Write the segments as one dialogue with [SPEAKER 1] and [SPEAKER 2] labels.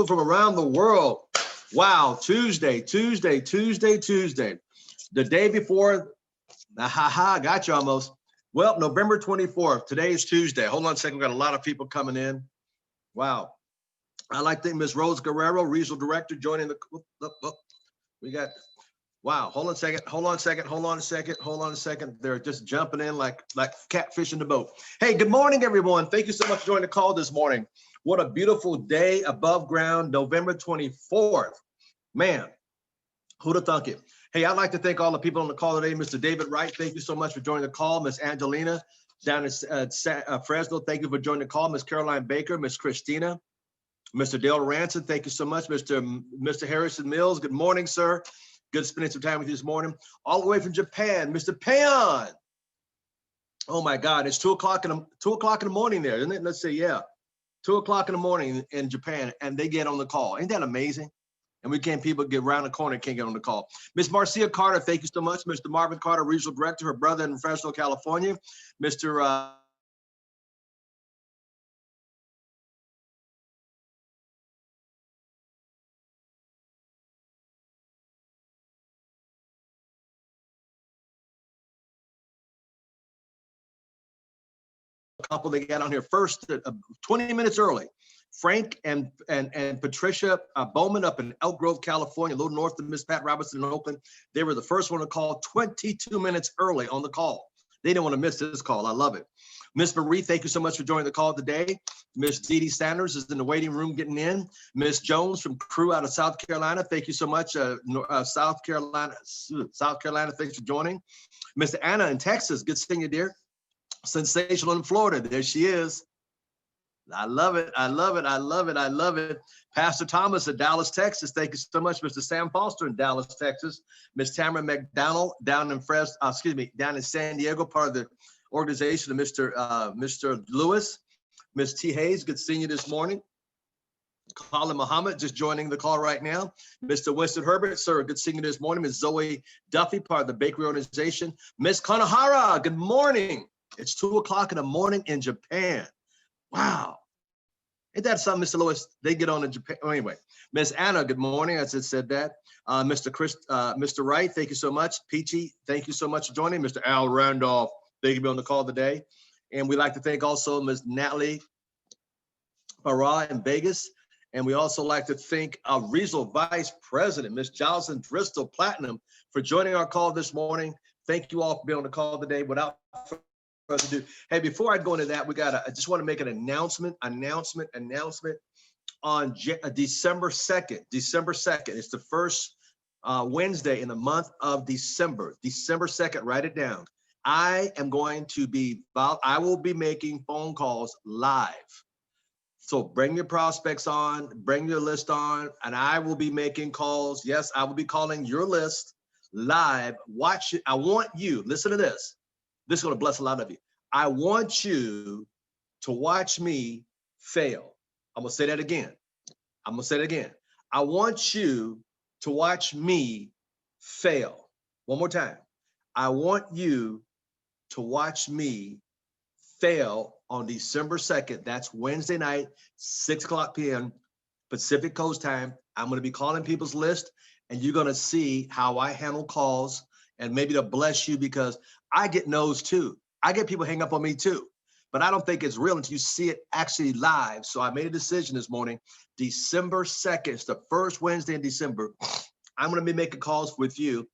[SPEAKER 1] from around the world. Wow, Tuesday. The day before, got you almost. Well, November 24th. Today is Tuesday. Hold on a second. We got a lot of people coming in. Wow. I'd like to thank Ms. Rose Guerrero, Regional Director, joining the, we got, wow, hold on a second. They're just jumping in like catfish in the boat. Hey, good morning, everyone. Thank you so much for joining the call this morning. What a beautiful day above ground, November 24th. Man, who'd have thunk it? Hey, I'd like to thank all the people on the call today. Mr. David Wright, thank you so much for joining the call. Miss Angelina down in Fresno, thank you for joining the call. Miss Caroline Baker, Miss Christina, Mr. Dale Ranson, thank you so much. Mr. Harrison Mills, good morning, sir. Good spending some time with you this morning. All the way from Japan, Mr. Payon. Oh my God, it's 2 o'clock in the morning there, isn't it? Let's see, yeah. 2 o'clock in the morning in Japan, and they get on the call. Ain't that amazing? And people get around the corner and can't get on the call. Miss Marcia Carter, thank you so much. Mr. Marvin Carter, Regional Director, her brother in Fresno, California. Mr. Couple they got on here first, 20 minutes early. Frank and Patricia Bowman up in Elk Grove, California, a little north of Miss Pat Robertson in Oakland. They were the first one to call 22 minutes early on the call. They didn't want to miss this call. I love it. Miss Marie, thank you so much for joining the call today. Miss Dee Dee Sanders is in the waiting room getting in. Miss Jones from Crew out of South Carolina, thank you so much. South Carolina, thanks for joining. Miss Anna in Texas, good seeing you, dear. Sensational in Florida, there she is. I love it. Pastor Thomas in Dallas, Texas. Thank you so much. Mr. Sam Foster in Dallas, Texas. Miss Tamara McDonald down in down in San Diego, part of the organization of Mr. Lewis. Miss T. Hayes, good seeing you this morning. Colin Muhammad just joining the call right now. Mr. Winston Herbert, sir, good seeing you this morning. Miss Zoe Duffy, part of the bakery organization. Miss Kanahara, good morning. It's 2 o'clock in the morning in Japan. Wow. Ain't that something, Mr. Lewis? They get on in Japan. Oh, anyway, Miss Anna, good morning. As it said that. Mr. Wright, thank you so much. Peachy, thank you so much for joining. Mr. Al Randolph, thank you for being on the call today. And we'd like to thank also Ms. Natalie Farah in Vegas. And we also like to thank our Regional Vice President, Ms. Jocelyn Bristol Platinum, for joining our call this morning. Thank you all for being on the call today. Without further ado, hey, before I go into that, I just want to make an announcement on December 2nd. It's the first Wednesday in the month of December. December 2nd, write it down. I will be making phone calls live. So bring your prospects on, bring your list on, and I will be making calls. Yes, I will be calling your list live. Watch it. I want you, listen to this. This is going to bless a lot of you. I want you to watch me fail. I'm going to say that again. I want you to watch me fail. One more time. I want you to watch me fail on December 2nd. That's Wednesday night, 6 o'clock p.m. Pacific Coast time. I'm going to be calling people's list, and you're going to see how I handle calls, and maybe to bless you, because I get no's too. I get people hang up on me too, but I don't think it's real until you see it actually live. So I made a decision this morning, December 2nd, it's the first Wednesday in December. I'm going to be making calls with you,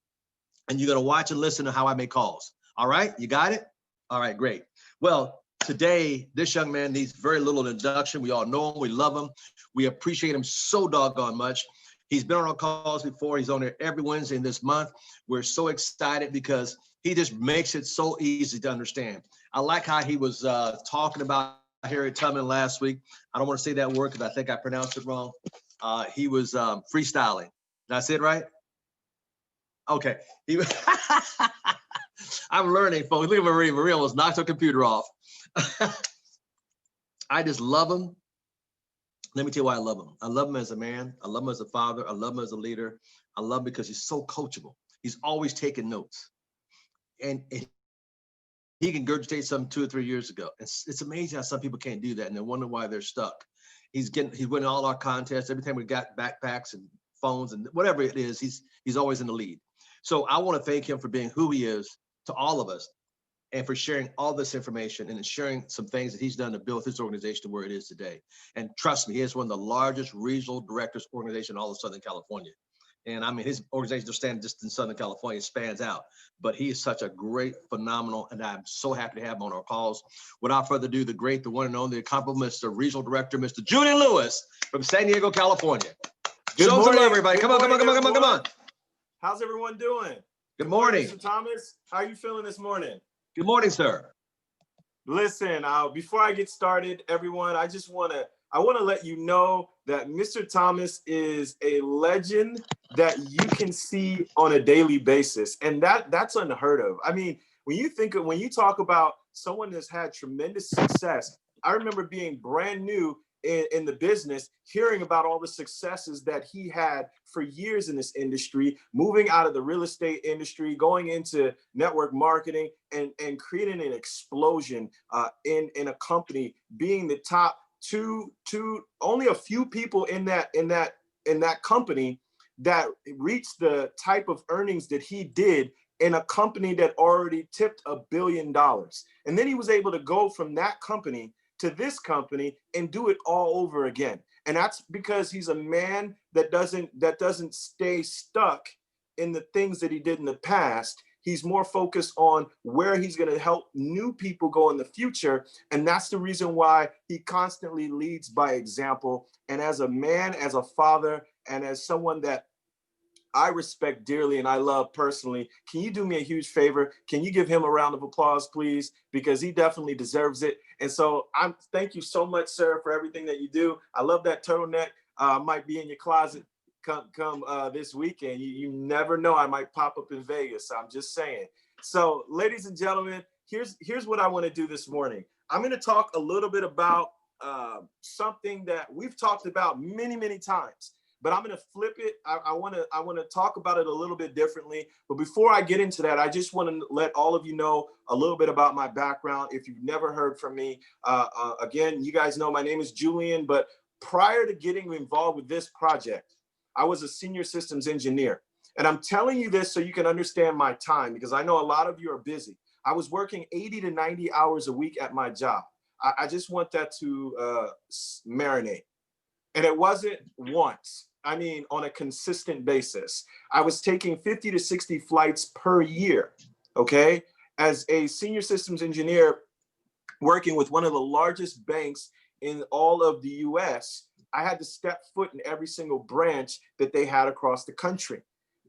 [SPEAKER 1] and you're going to watch and listen to how I make calls. All right, you got it? All right, great. Well, today, this young man needs very little introduction. We all know him, we love him. We appreciate him so doggone much. He's been on our calls before. He's on there every Wednesday in this month. We're so excited because he just makes it so easy to understand. I like how he was talking about Harriet Tubman last week. I don't want to say that word because I think I pronounced it wrong. He was freestyling. Did I say it right? Okay. I'm learning, folks. Look at Maria. Maria almost knocked her computer off. I just love him. Let me tell you why I love him. I love him as a man. I love him as a father. I love him as a leader. I love him because he's so coachable. He's always taking notes. And he can regurgitate something 2 or 3 years ago. It's amazing how some people can't do that, and they wonder why they're stuck. He's winning all our contests. Every time we got backpacks and phones and whatever it is, he's always in the lead. So I want to thank him for being who he is to all of us, and for sharing all this information and sharing some things that he's done to build his organization to where it is today. And trust me, he is one of the largest regional directors organization in all of Southern California. And I mean, his organization just standing just in Southern California spans out, but he is such a great, phenomenal, and I'm so happy to have him on our calls. Without further ado, the great, the one and only, the incomparable Mr. Regional Director, Mr. Julian Lewis from San Diego, California.
[SPEAKER 2] Good
[SPEAKER 1] Show
[SPEAKER 2] morning,
[SPEAKER 1] some love, everybody. Come on, come on, come on, come on, come on.
[SPEAKER 2] How's everyone doing?
[SPEAKER 1] Good morning.
[SPEAKER 2] Mr. Thomas, how are you feeling this morning?
[SPEAKER 1] Good morning, sir.
[SPEAKER 2] Listen, before I get started, everyone, I want to let you know that Mr. Thomas is a legend that you can see on a daily basis, and that's unheard of. I mean, when you talk about someone that's had tremendous success, I remember being brand new in the business, hearing about all the successes that he had for years in this industry, moving out of the real estate industry, going into network marketing, and creating an explosion in a company, being the top two, only a few people in that company that reached the type of earnings that he did in a company that already tipped $1 billion. And then he was able to go from that company to this company and do it all over again. And that's because he's a man that doesn't stay stuck in the things that he did in the past. He's more focused on where he's going to help new people go in the future. And that's the reason why he constantly leads by example. And as a man, as a father, and as someone that I respect dearly and I love personally, can you do me a huge favor? Can you give him a round of applause, please? Because he definitely deserves it. And so thank you so much, sir, for everything that you do. I love that turtleneck. Might be in your closet come this weekend. You never know. I might pop up in Vegas. I'm just saying. So, ladies and gentlemen, here's what I want to do this morning. I'm going to talk a little bit about something that we've talked about many, many times. But I'm going to flip it. I want to talk about it a little bit differently. But before I get into that, I just want to let all of you know a little bit about my background. If you've never heard from me, again, you guys know my name is Julian. But prior to getting involved with this project, I was a senior systems engineer. And I'm telling you this so you can understand my time, because I know a lot of you are busy. I was working 80 to 90 hours a week at my job. I just want that to marinate. And it wasn't once. I mean, on a consistent basis. I was taking 50 to 60 flights per year, okay? As a senior systems engineer working with one of the largest banks in all of the US, I had to step foot in every single branch that they had across the country,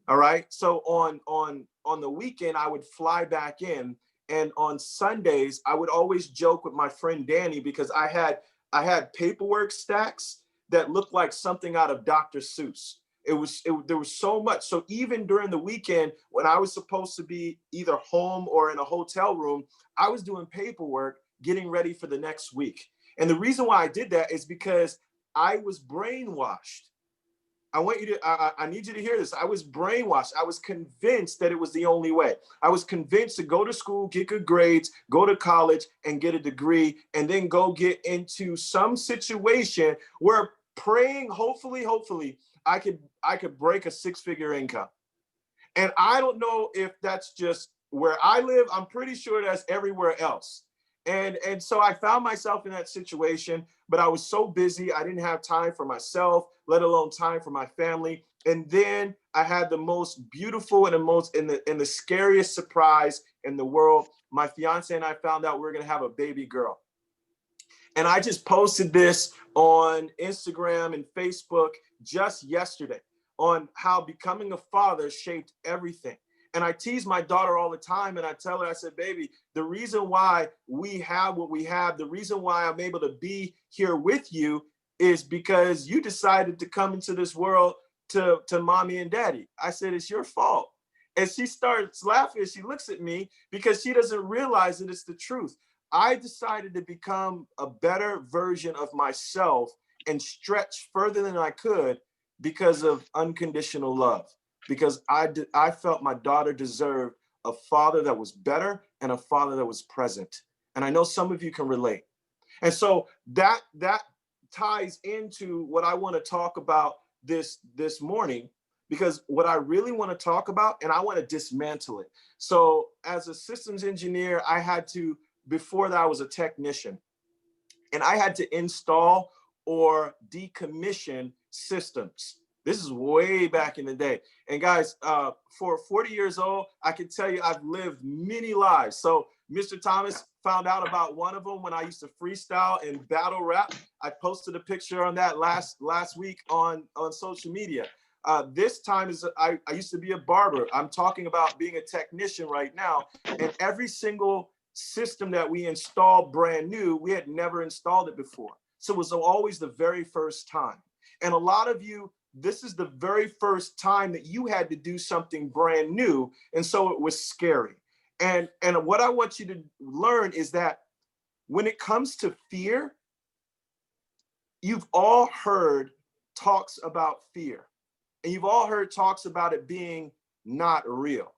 [SPEAKER 2] all right? So on the weekend, I would fly back in, and on Sundays, I would always joke with my friend Danny, because I had paperwork stacks that looked like something out of Dr. Seuss. There was so much. So even during the weekend, when I was supposed to be either home or in a hotel room, I was doing paperwork, getting ready for the next week. And the reason why I did that is because I was brainwashed. I need you to hear this. I was brainwashed. I was convinced that it was the only way. I was convinced to go to school, get good grades, go to college and get a degree, and then go get into some situation where praying, hopefully, I could break a six-figure income. And I don't know if that's just where I live. I'm pretty sure that's everywhere else. And so I found myself in that situation, but I was so busy, I didn't have time for myself, let alone time for my family. And then I had the most beautiful and the scariest surprise in the world. My fiance and I found out we were gonna have a baby girl. And I just posted this on Instagram and Facebook just yesterday on how becoming a father shaped everything. And I tease my daughter all the time, and I tell her, I said, baby, the reason why we have what we have, the reason why I'm able to be here with you is because you decided to come into this world to mommy and daddy. I said, it's your fault. And she starts laughing. She looks at me because she doesn't realize that it's the truth. I decided to become a better version of myself and stretch further than I could because of unconditional love. Because I felt my daughter deserved a father that was better and a father that was present. And I know some of you can relate. And so that ties into what I want to talk about this morning, because what I really want to talk about, and I want to dismantle it. So as a systems engineer, I had to, before that I was a technician, and I had to install or decommission systems. This is way back in the day. And guys, for 40 years old, I can tell you I've lived many lives. So Mr. Thomas found out about one of them when I used to freestyle and battle rap. I posted a picture on that last week on social media. This time is I used to be a barber. I'm talking about being a technician right now. And every single system that we installed brand new, we had never installed it before. So it was always the very first time. And a lot of you, this is the very first time that you had to do something brand new. And so it was scary. And what I want you to learn is that when it comes to fear, you've all heard talks about fear. And you've all heard talks about it being not real.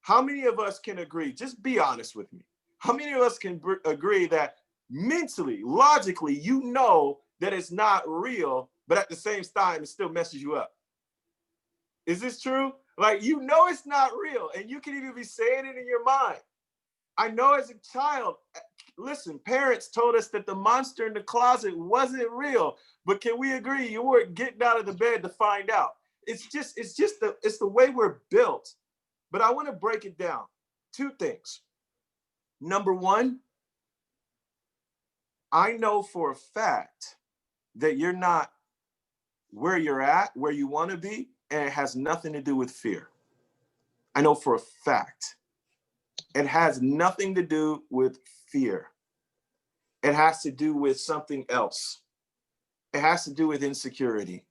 [SPEAKER 2] How many of us can agree? Just be honest with me. How many of us can agree that mentally, logically, you know that it's not real, but at the same time, it still messes you up? Is this true? Like, you know it's not real, and you can even be saying it in your mind. I know as a child, listen, parents told us that the monster in the closet wasn't real, but can we agree you weren't getting out of the bed to find out? It's the way we're built. But I want to break it down. Two things. Number one, I know for a fact that you're not where you're at, where you want to be, and it has nothing to do with fear. I know for a fact. It has nothing to do with fear. It has to do with something else. It has to do with insecurity.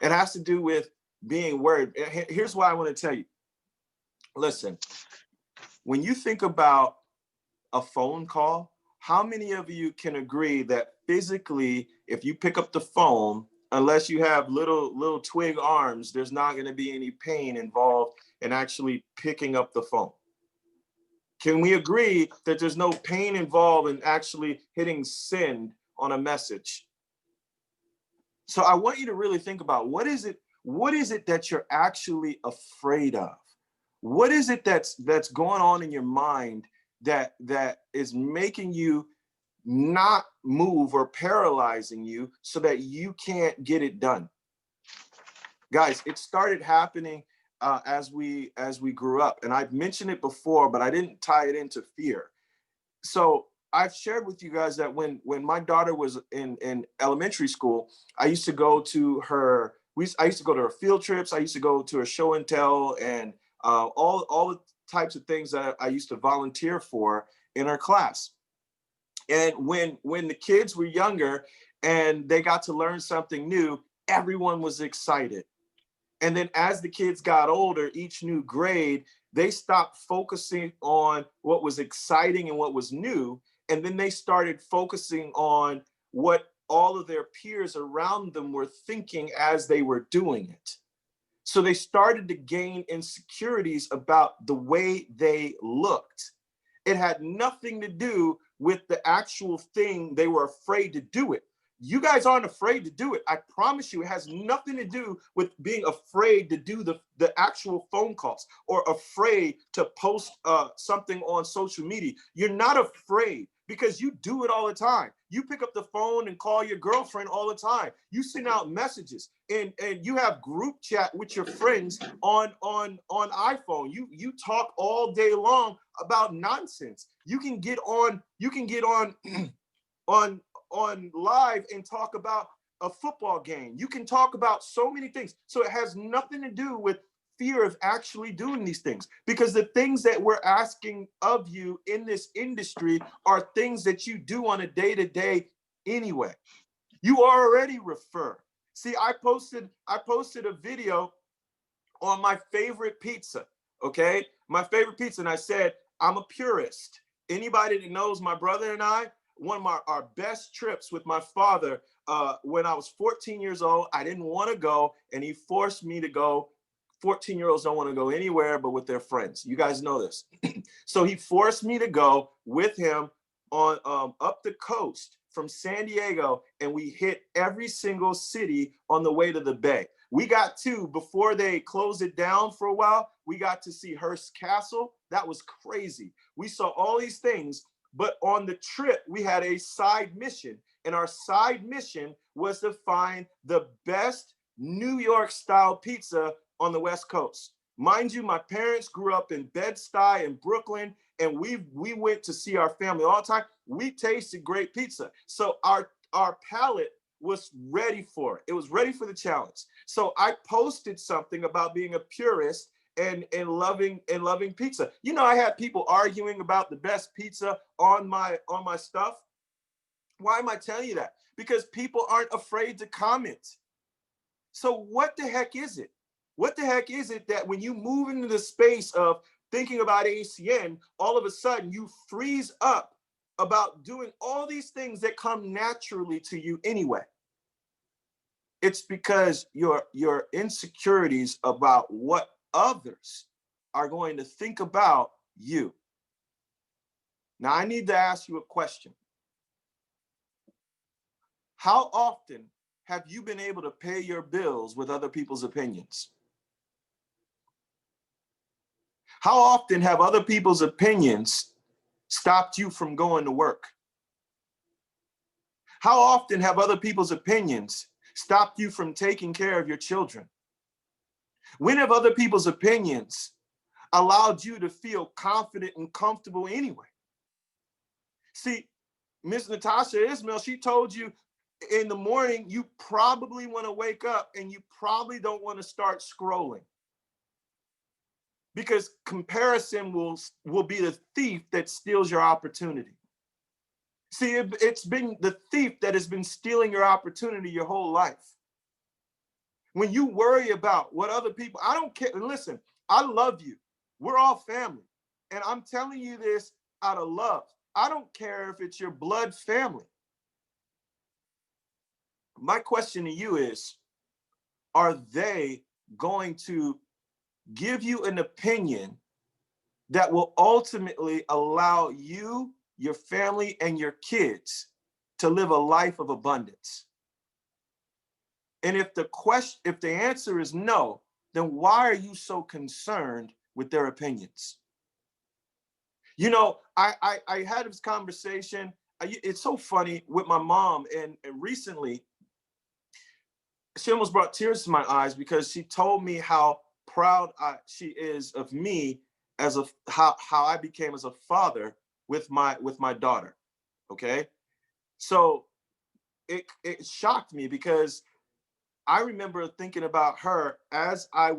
[SPEAKER 2] It has to do with being worried. Here's why I want to tell you. Listen, when you think about a phone call, how many of you can agree that physically, if you pick up the phone, unless you have little twig arms, there's not going to be any pain involved in actually picking up the phone? Can we agree that there's no pain involved in actually hitting send on a message? So I want you to really think about what is it that you're actually afraid of? What is it that's going on in your mind that is making you not move or paralyzing you so that you can't get it done? Guys, it started happening as we grew up. And I've mentioned it before, but I didn't tie it into fear. So I've shared with you guys that when my daughter was in elementary school, I used to go to her, I used to go to her field trips. I used to go to her show and tell, and all the types of things that I used to volunteer for in her class. And when the kids were younger and they got to learn something new, everyone was excited. And then as the kids got older, each new grade, they stopped focusing on what was exciting and what was new. And then they started focusing on what all of their peers around them were thinking as they were doing it. So they started to gain insecurities about the way they looked. It had nothing to do with the actual thing. They were afraid to do it. You guys aren't afraid to do it. I promise you, it has nothing to do with being afraid to do the actual phone calls or afraid to post something on social media. You're not afraid because you do it all the time. You pick up the phone and call your girlfriend all the time. You send out messages and you have group chat with your friends on iPhone. You talk all day long about nonsense. You can get on on live and talk about a football game. You can talk about so many things. So it has nothing to do with fear of actually doing these things, because the things that we're asking of you in this industry are things that you do on a day-to-day anyway. You already refer. See, I posted a video on my favorite pizza, okay? My favorite pizza, and I said, I'm a purist. Anybody that knows my brother and I, one of our best trips with my father, when I was 14 years old, I didn't want to go, and he forced me to go. 14-year-olds don't want to go anywhere but with their friends. You guys know this. So he forced me to go with him on up the coast from San Diego, and we hit every single city on the way to the Bay. We got to, before they closed it down for a while, we got to see Hearst Castle. That was crazy. We saw all these things, but on the trip, we had a side mission. And our side mission was to find the best New York style pizza on the West Coast. Mind you, my parents grew up in Bed-Stuy in Brooklyn, and we went to see our family all the time. We tasted great pizza. So our palate was ready for it. It was ready for the challenge. So I posted something about being a purist and loving pizza. You know, I had people arguing about the best pizza on my stuff. Why am I telling you that? Because people aren't afraid to comment. So what the heck is it? What the heck is it that when you move into the space of thinking about ACN, all of a sudden you freeze up about doing all these things that come naturally to you anyway? It's because your insecurities about what others are going to think about you. Now, I need to ask you a question. How often have you been able to pay your bills with other people's opinions? How often have other people's opinions stopped you from going to work? How often have other people's opinions stopped you from taking care of your children? When have other people's opinions allowed you to feel confident and comfortable anyway? See, Miss Natasha Ismail, she told you in the morning, you probably want to wake up and you probably don't want to start scrolling, because comparison will be the thief that steals your opportunity. See, it's been the thief that has been stealing your opportunity your whole life. When you worry about what other people, I don't care. Listen, I love you. We're all family. And I'm telling you this out of love. I don't care if it's your blood family. My question to you is, are they going to give you an opinion that will ultimately allow you, your family, and your kids to live a life of abundance? And if the answer is no, then why are you so concerned with their opinions? You know, I had this conversation. It's so funny with my mom, and recently, she almost brought tears to my eyes because she told me how proud she is of me as how I became as a father with my daughter. Okay, so it shocked me because I remember thinking about her as my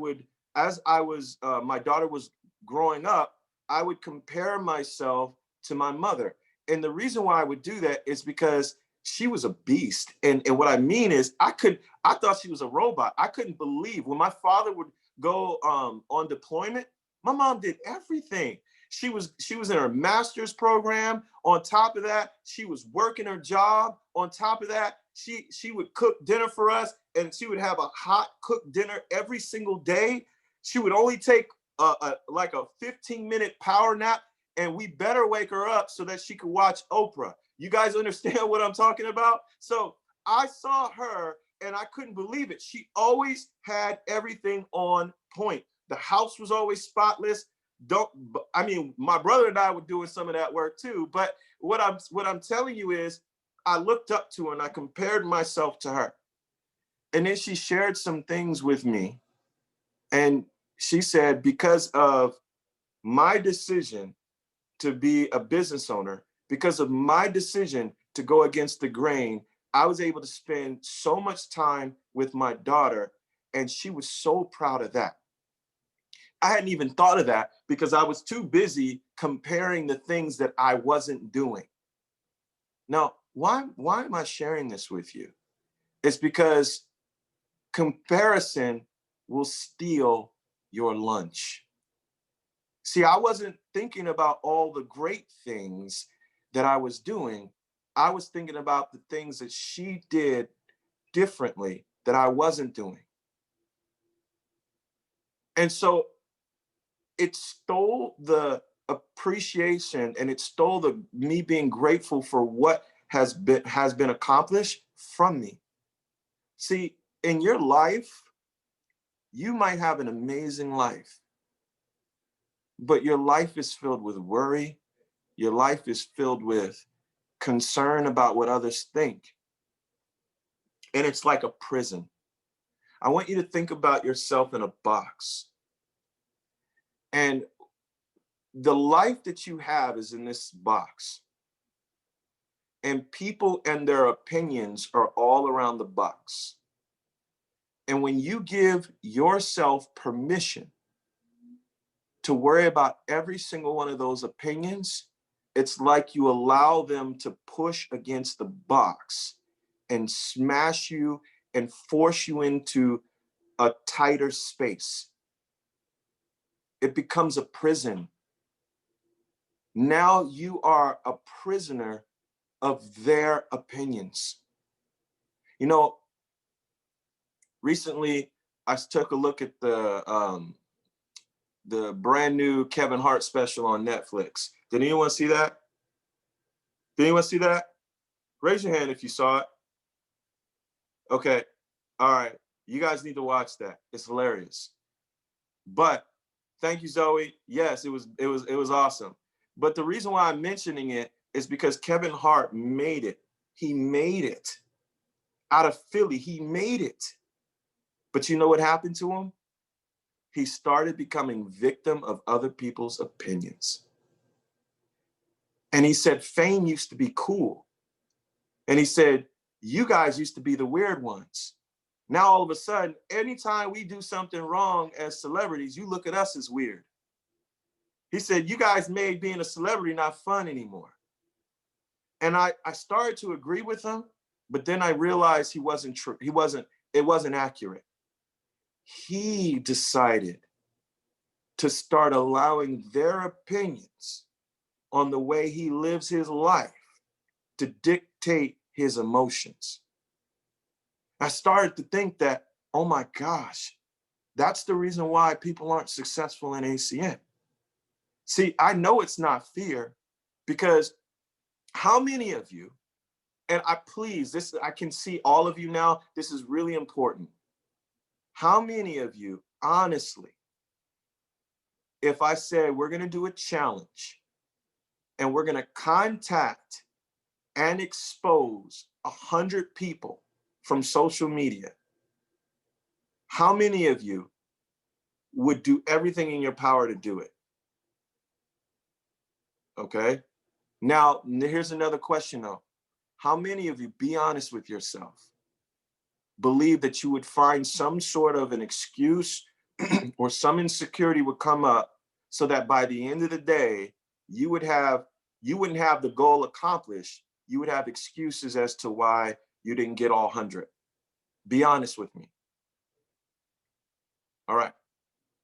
[SPEAKER 2] daughter was growing up. I would compare myself to my mother, and the reason why I would do that is because she was a beast. And what I mean is, I thought she was a robot. I couldn't believe when my father would go on deployment, my mom did everything. She was in her master's program. On top of that, she was working her job. On top of that, she would cook dinner for us, and she would have a hot cooked dinner every single day. She would only take like a 15-minute power nap, and we better wake her up so that she could watch Oprah. You guys understand what I'm talking about? So I saw her and I couldn't believe it. She always had everything on point. The house was always spotless. My brother and I were doing some of that work too. But what I'm telling you is, I looked up to her and I compared myself to her. And then she shared some things with me. And she said, because of my decision to be a business owner, because of my decision to go against the grain, I was able to spend so much time with my daughter, and she was so proud of that. I hadn't even thought of that because I was too busy comparing the things that I wasn't doing. Now, why am I sharing this with you? It's because comparison will steal your lunch. See, I wasn't thinking about all the great things that I was doing. I was thinking about the things that she did differently that I wasn't doing. And so it stole the appreciation, and it stole me being grateful for what has been accomplished from me. See, in your life, you might have an amazing life, but your life is filled with worry. Your life is filled with concern about what others think. And it's like a prison. I want you to think about yourself in a box. And the life that you have is in this box. And people and their opinions are all around the box. And when you give yourself permission to worry about every single one of those opinions, it's like you allow them to push against the box and smash you and force you into a tighter space. It becomes a prison. Now you are a prisoner of their opinions. You know, recently I took a look at the brand new Kevin Hart special on Netflix. Did anyone see that? Did anyone see that? Raise your hand if you saw it. Okay. All right. You guys need to watch that. It's hilarious. But thank you, Zoe. Yes, it was awesome. But the reason why I'm mentioning it is because Kevin Hart made it. He made it. Out of Philly, he made it. But you know what happened to him? He started becoming victim of other people's opinions. And he said, fame used to be cool. And he said, you guys used to be the weird ones. Now, all of a sudden, anytime we do something wrong as celebrities, you look at us as weird. He said, you guys made being a celebrity not fun anymore. And I started to agree with him, but then I realized he wasn't true. It wasn't accurate. He decided to start allowing their opinions on the way he lives his life to dictate his emotions. I started to think that, oh my gosh, that's the reason why people aren't successful in ACN. See, I know it's not fear, because how many of you, and I can see all of you now, this is really important. How many of you, honestly, if I said we're gonna do a challenge and we're gonna contact and expose 100 people from social media, how many of you would do everything in your power to do it? Okay. Now, here's another question though. How many of you, be honest with yourself, believe that you would find some sort of an excuse or some insecurity would come up so that by the end of the day, you wouldn't have the goal accomplished. You would have excuses as to why you didn't get all 100. Be honest with me. All right.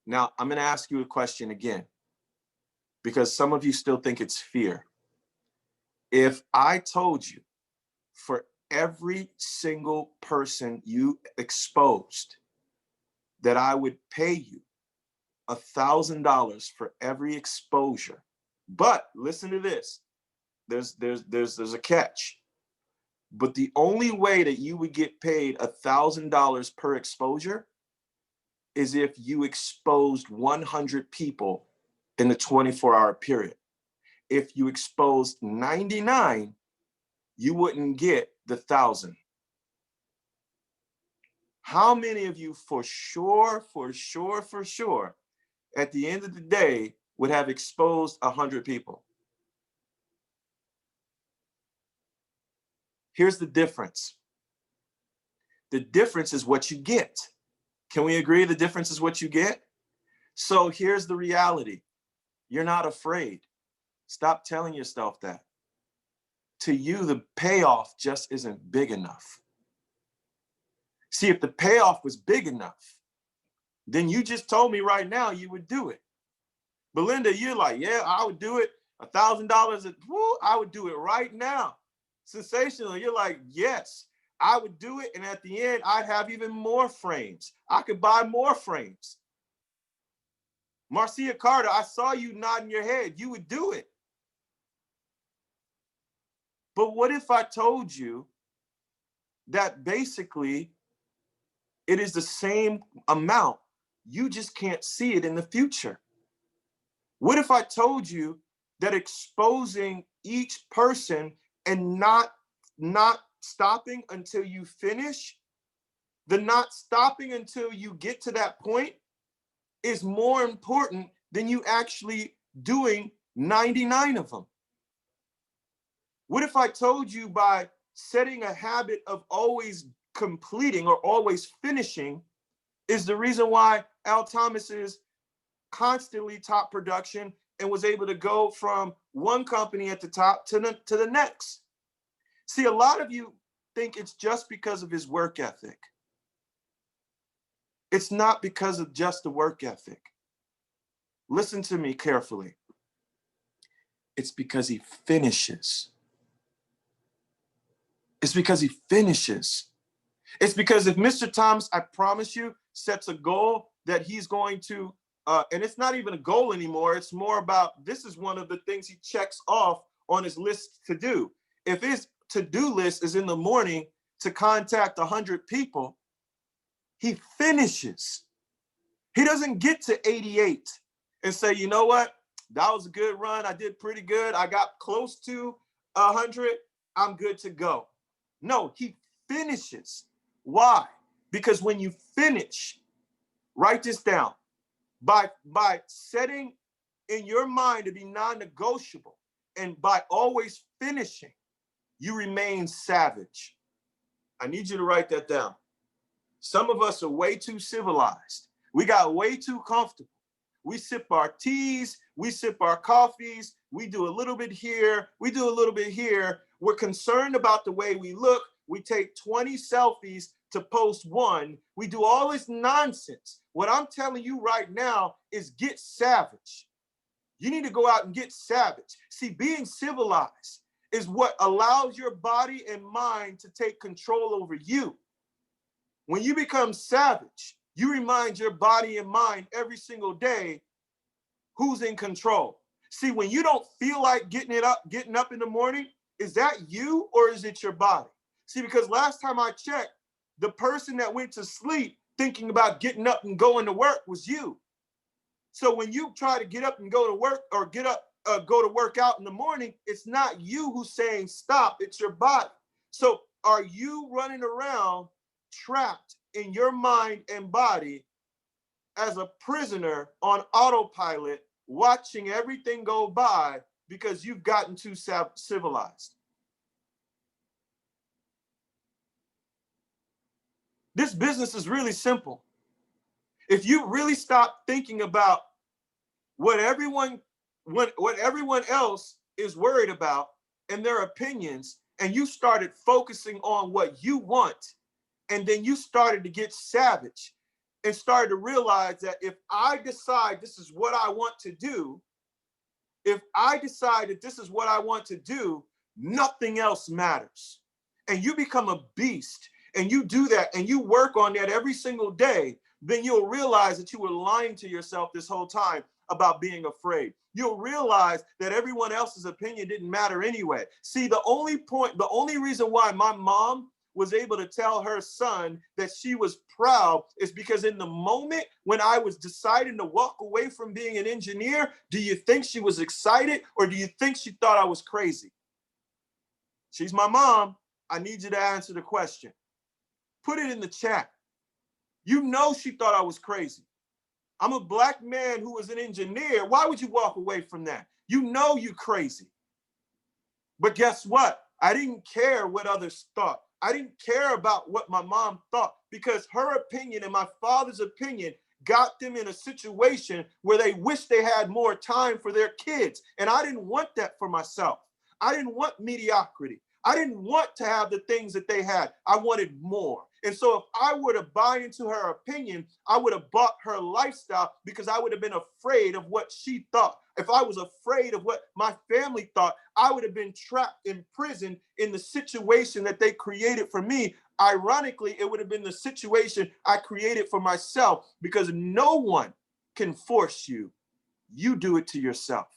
[SPEAKER 2] Now, I'm going to ask you a question again, because some of you still think it's fear. If I told you for every single person you exposed that I would pay you $1,000 for every exposure, but listen to this, there's a catch. But the only way that you would get paid $1,000 per exposure is if you exposed 100 people in the 24-hour period. If you exposed 99, you wouldn't get the 1,000. How many of you for sure, at the end of the day would have exposed 100 people? Here's the difference. The difference is what you get. Can we agree the difference is what you get? So here's the reality. You're not afraid. Stop telling yourself that. To you, the payoff just isn't big enough. See, if the payoff was big enough, then you just told me right now you would do it. Belinda, you're like, yeah, I would do it. $1,000, I would do it right now. Sensational. You're like, yes, I would do it. And at the end, I'd have even more frames. I could buy more frames. Marcia Carter, I saw you nodding your head. You would do it. But what if I told you that basically it is the same amount, you just can't see it in the future? What if I told you that exposing each person and not stopping until you finish, the not stopping until you get to that point is more important than you actually doing 99 of them? What if I told you by setting a habit of always completing or always finishing is the reason why Al Thomas is constantly top production and was able to go from one company at the top to the next? See, a lot of you think it's just because of his work ethic. It's not because of just the work ethic. Listen to me carefully. It's because he finishes. It's because he finishes. It's because if Mr. Thomas, I promise you, sets a goal that he's going to, and it's not even a goal anymore, it's more about this is one of the things he checks off on his list to do. If his to-do list is in the morning to contact 100 people, he finishes. He doesn't get to 88 and say, you know what, that was a good run, I did pretty good, I got close to 100, I'm good to go. No, he finishes. Why? Because when you finish, write this down, by setting in your mind to be non-negotiable and by always finishing, you remain savage. I need you to write that down. Some of us are way too civilized. We got way too comfortable. We sip our teas, we sip our coffees, we do a little bit here, we do a little bit here. We're concerned about the way we look. We take 20 selfies to post one. We do all this nonsense. What I'm telling you right now is get savage. You need to go out and get savage. See, being civilized is what allows your body and mind to take control over you. When you become savage, you remind your body and mind every single day who's in control. See, when you don't feel like getting up in the morning, is that you or is it your body? See, because last time I checked, the person that went to sleep thinking about getting up and going to work was you. So when you try to get up and go to work or go to work out in the morning, it's not you who's saying stop, it's your body. So are you running around trapped in your mind and body as a prisoner on autopilot, watching everything go by because you've gotten too civilized? This business is really simple. If you really stop thinking about what everyone else is worried about and their opinions, and you started focusing on what you want, and then you started to get savage and started to realize that if I decide this is what I want to do, if I decide that this is what I want to do, nothing else matters. And you become a beast and you do that and you work on that every single day, then you'll realize that you were lying to yourself this whole time about being afraid. You'll realize that everyone else's opinion didn't matter anyway. See, the only reason why my mom was able to tell her son that she was proud is because in the moment when I was deciding to walk away from being an engineer, do you think she was excited or do you think she thought I was crazy? She's my mom. I need you to answer the question. Put it in the chat. You know she thought I was crazy. I'm a black man who was an engineer. Why would you walk away from that? You know you're crazy. But guess what? I didn't care what others thought. I didn't care about what my mom thought because her opinion and my father's opinion got them in a situation where they wish they had more time for their kids. And I didn't want that for myself. I didn't want mediocrity. I didn't want to have the things that they had. I wanted more. And so if I were to buy into her opinion, I would have bought her lifestyle because I would have been afraid of what she thought. If I was afraid of what my family thought, I would have been trapped in prison in the situation that they created for me. Ironically, it would have been the situation I created for myself because no one can force you. You do it to yourself.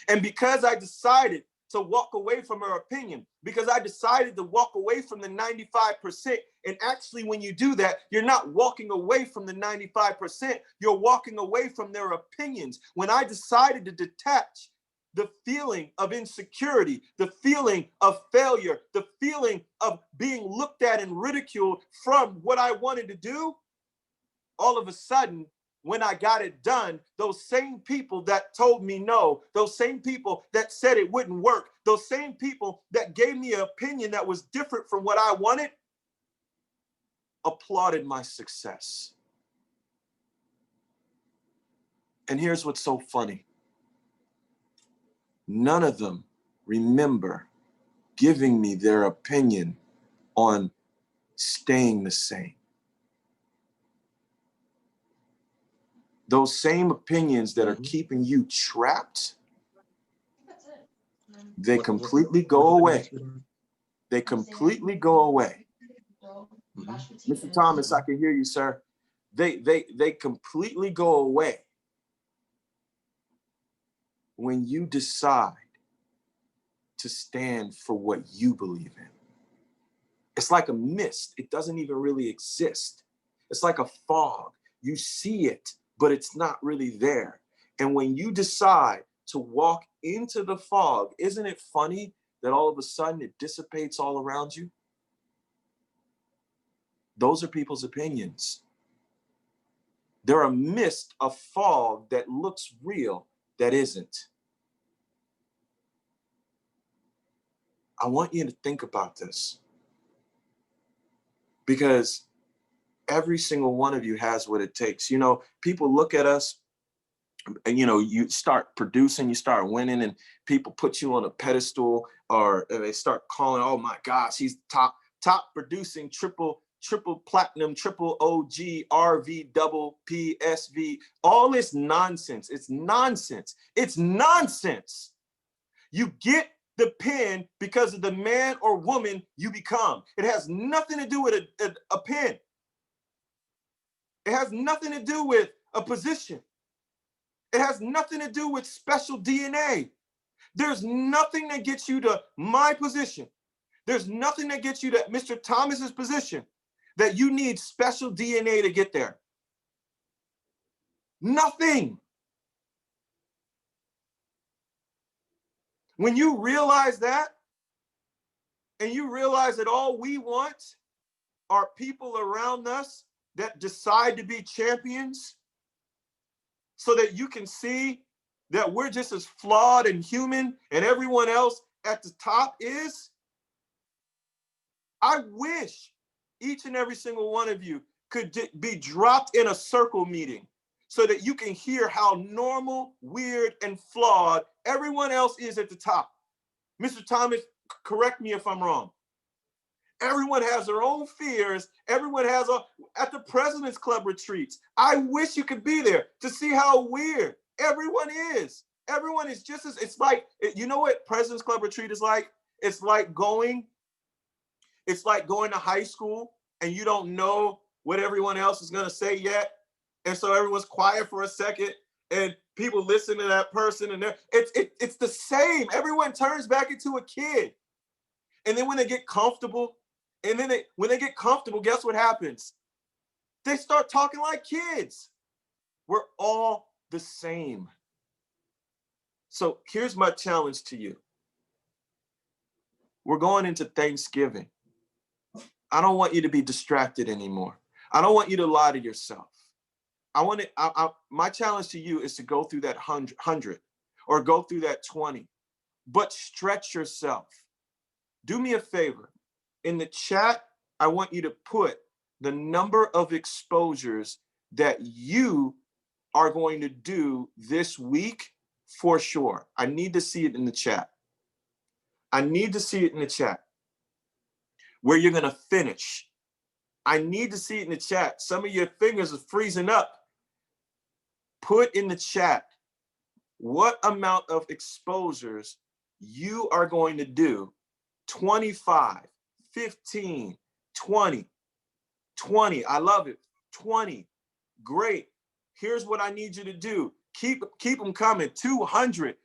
[SPEAKER 2] And because I decided to walk away from her opinion, because I decided to walk away from the 95%. And actually, when you do that, you're not walking away from the 95%. You're walking away from their opinions. When I decided to detach the feeling of insecurity, the feeling of failure, the feeling of being looked at and ridiculed from what I wanted to do, all of a sudden, when I got it done, those same people that told me no, those same people that said it wouldn't work, those same people that gave me an opinion that was different from what I wanted, applauded my success. And here's what's so funny. None of them remember giving me their opinion on staying the same. Those same opinions that are keeping you trapped, they completely go away. They completely go away. Mr. Thomas, I can hear you, sir. They completely go away when you decide to stand for what you believe in. It's like a mist. It doesn't even really exist. It's like a fog. You see it, but it's not really there. And when you decide to walk into the fog, isn't it funny that all of a sudden it dissipates all around you? Those are people's opinions. They're a mist, a fog that looks real, that isn't. I want you to think about this, because every single one of you has what it takes. You know, people look at us and, you know, you start producing, you start winning, and people put you on a pedestal, or they start calling, oh my gosh, he's top producing triple platinum, triple OG, RV, double PSV, all this nonsense. It's nonsense. It's nonsense. You get the pen because of the man or woman you become. It has nothing to do with a pen. It has nothing to do with a position. It has nothing to do with special DNA. There's nothing that gets you to my position. There's nothing that gets you to Mr. Thomas's position that you need special DNA to get there. Nothing. When you realize that, and you realize that all we want are people around us that decide to be champions, so that you can see that we're just as flawed and human and everyone else at the top is, I wish each and every single one of you could be dropped in a circle meeting so that you can hear how normal, weird, and flawed everyone else is at the top. Mr. Thomas, correct me if I'm wrong. Everyone has their own fears. Everyone has at the President's Club retreats. I wish you could be there to see how weird everyone is. Everyone is just as, it's like, you know what President's Club retreat is like? It's like going to high school and you don't know what everyone else is going to say yet. And so everyone's quiet for a second and people listen to that person, and it's the same. Everyone turns back into a kid. And then when they get comfortable, when they get comfortable, guess what happens? They start talking like kids. We're all the same. So here's my challenge to you. We're going into Thanksgiving. I don't want you to be distracted anymore. I don't want you to lie to yourself. My challenge to you is to go through that 100 or go through that 20, but stretch yourself. Do me a favor. In the chat, I want you to put the number of exposures that you are going to do this week for sure. I need to see it in the chat. I need to see it in the chat where you're going to finish. I need to see it in the chat. Some of your fingers are freezing up. Put in the chat what amount of exposures you are going to do. 25, 15, 20, 20. I love it. 20. Great. Here's what I need you to do. Keep them coming. 200.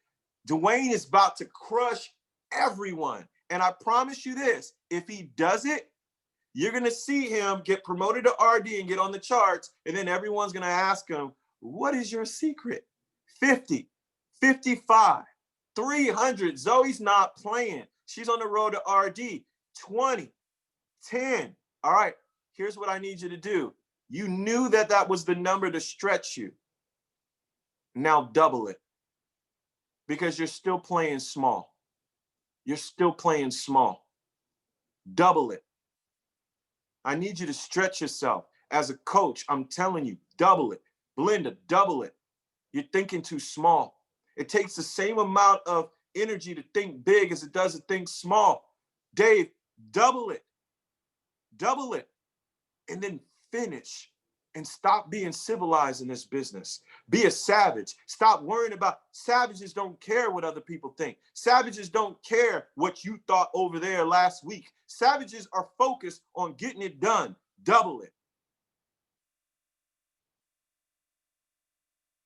[SPEAKER 2] Dwayne is about to crush everyone. And I promise you this, if he does it, you're going to see him get promoted to RD and get on the charts. And then everyone's going to ask him, what is your secret? 50, 55, 300. Zoe's not playing. She's on the road to RD. 20, 10. All right, here's what I need you to do. You knew that that was the number to stretch you. Now double it, because you're still playing small. You're still playing small. Double it. I need you to stretch yourself. As a coach, I'm telling you, double it. Belinda, double it. You're thinking too small. It takes the same amount of energy to think big as it does to think small. Dave, double it. Double it. And then finish. And stop being civilized in this business. Be a savage. Stop worrying about, savages don't care what other people think. Savages don't care what you thought over there last week. Savages are focused on getting it done. Double it.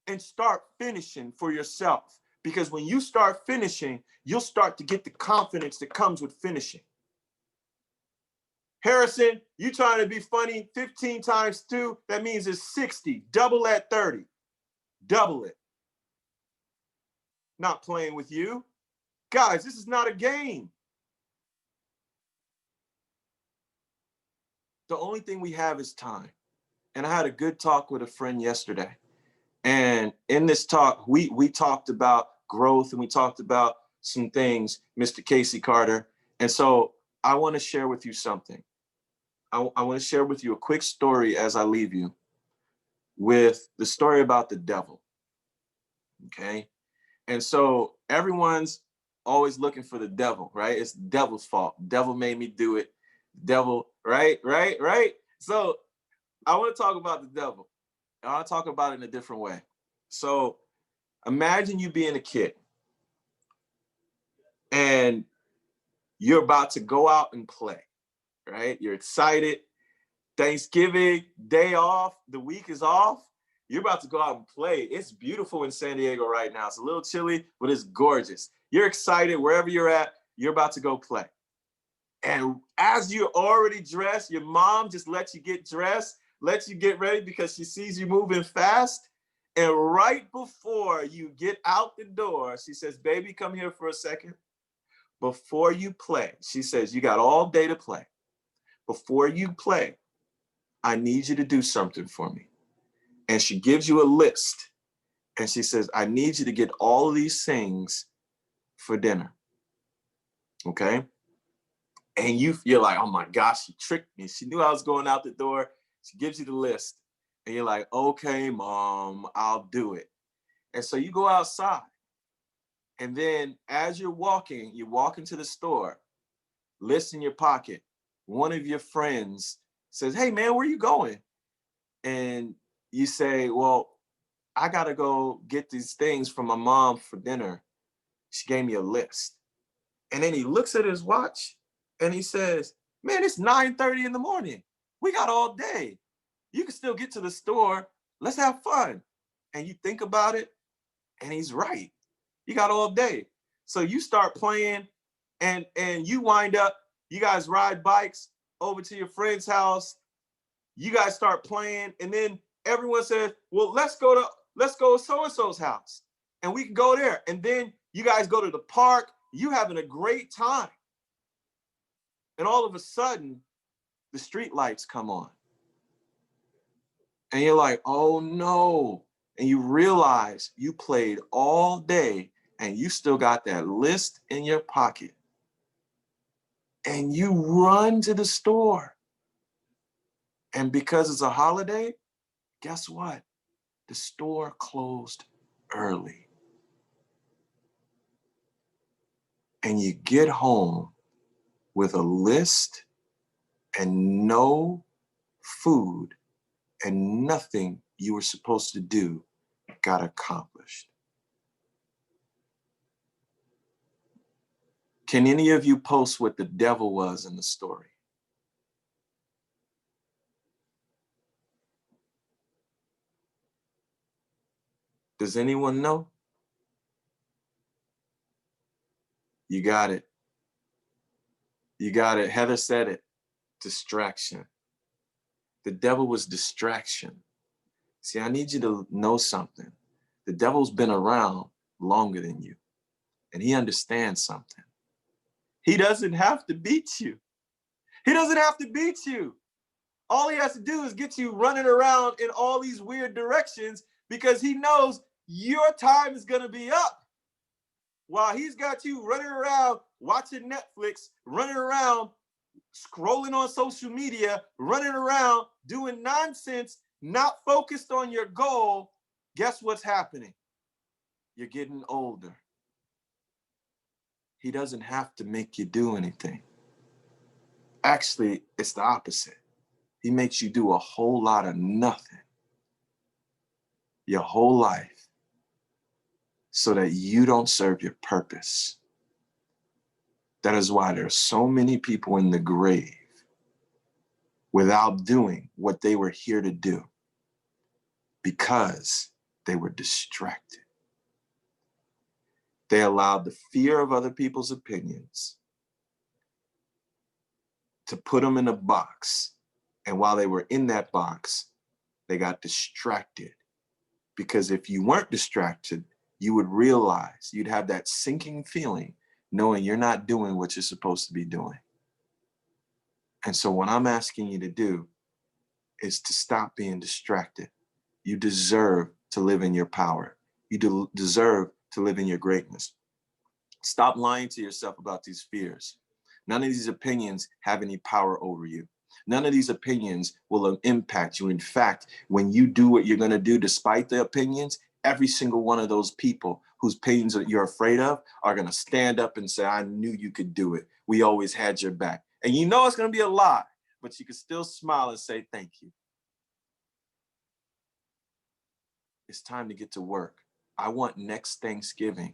[SPEAKER 2] And start finishing for yourself. Because when you start finishing, you'll start to get the confidence that comes with finishing. Harrison, you trying to be funny, 15 times 2, that means it's 60. Double at 30. Double it. Not playing with you. Guys, this is not a game. The only thing we have is time. And I had a good talk with a friend yesterday. And in this talk, we talked about growth and we talked about some things, Mr. Casey Carter. And so I want to share with you something. I want to share with you a quick story as I leave you with the story about the devil. Okay. And so everyone's always looking for the devil, right? It's the devil's fault. The devil made me do it. Devil, right? So I want to talk about the devil. I want to talk about it in a different way. So imagine you being a kid and you're about to go out and play, right? You're excited. Thanksgiving, day off, the week is off. You're about to go out and play. It's beautiful in San Diego right now. It's a little chilly, but it's gorgeous. You're excited wherever you're at. You're about to go play. And as you're already dressed, your mom just lets you get dressed, lets you get ready because she sees you moving fast. And right before you get out the door, she says, baby, come here for a second. Before you play, she says, you got all day to play. Before you play, I need you to do something for me. And she gives you a list. And she says, I need you to get all of these things for dinner. Okay? And you're like, oh my gosh, she tricked me. She knew I was going out the door. She gives you the list. And you're like, okay, mom, I'll do it. And so you go outside. And then as you walk into the store, list in your pocket. One of your friends says, hey, man, where are you going? And you say, well, I got to go get these things from my mom for dinner. She gave me a list. And then he looks at his watch and he says, man, it's 9:30 in the morning. We got all day. You can still get to the store. Let's have fun. And you think about it, and he's right. You got all day. So you start playing, and you wind up, you guys ride bikes over to your friend's house. You guys start playing, and then everyone says, well, let's go to so-and-so's house. And we can go there. And then you guys go to the park. You having a great time. And all of a sudden, the street lights come on. And you're like, oh no. And you realize you played all day and you still got that list in your pocket. And you run to the store. And because it's a holiday, guess what? The store closed early. And you get home with a list and no food and nothing you were supposed to do got accomplished. Can any of you post what the devil was in the story? Does anyone know? You got it. You got it. Heather said it. Distraction. The devil was distraction. See, I need you to know something. The devil's been around longer than you, and he understands something. He doesn't have to beat you. He doesn't have to beat you. All he has to do is get you running around in all these weird directions because he knows your time is going to be up. While he's got you running around watching Netflix, running around scrolling on social media, running around doing nonsense, not focused on your goal, guess what's happening? You're getting older. He doesn't have to make you do anything. Actually, it's the opposite. He makes you do a whole lot of nothing your whole life so that you don't serve your purpose. That is why there are so many people in the grave without doing what they were here to do because they were distracted. They allowed the fear of other people's opinions to put them in a box. And while they were in that box, they got distracted. Because if you weren't distracted, you would realize, you'd have that sinking feeling knowing you're not doing what you're supposed to be doing. And so what I'm asking you to do is to stop being distracted. You deserve to live in your power. You deserve to live in your greatness. Stop lying to yourself about these fears. None of these opinions have any power over you. None of these opinions will impact you. In fact, when you do what you're going to do, despite the opinions, every single one of those people whose opinions you're afraid of are going to stand up and say, I knew you could do it. We always had your back. And you know it's going to be a lie, but you can still smile and say, thank you. It's time to get to work. I want next Thanksgiving,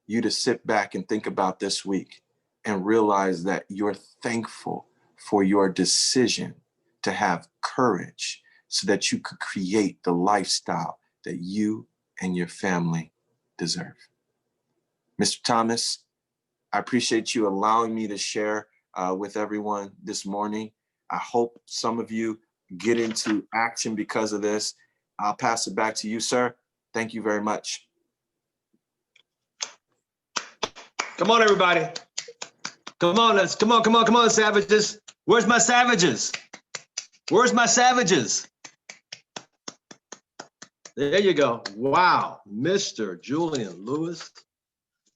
[SPEAKER 2] you to sit back and think about this week and realize that you're thankful for your decision to have courage so that you could create the lifestyle that you and your family deserve. Mr. Thomas, I appreciate you allowing me to share with everyone this morning. I hope some of you get into action because of this. I'll pass it back to you, sir. Thank you very much.
[SPEAKER 1] Come on, everybody. Come on, savages. Where's my savages? Where's my savages? There you go. Wow, Mr. Julian Lewis.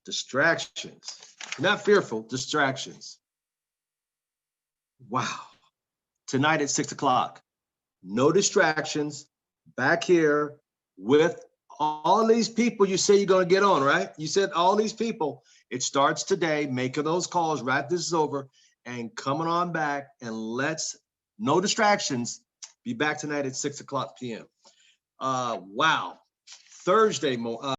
[SPEAKER 1] Distractions. Not fearful, distractions. Wow. Tonight at 6 o'clock. No distractions. Back here with all these people you say you're going to get on, right? You said all these people. It starts today, making those calls right this is over, and coming on back, and let's, no distractions, be back tonight at 6 o'clock p.m. Wow. Thursday,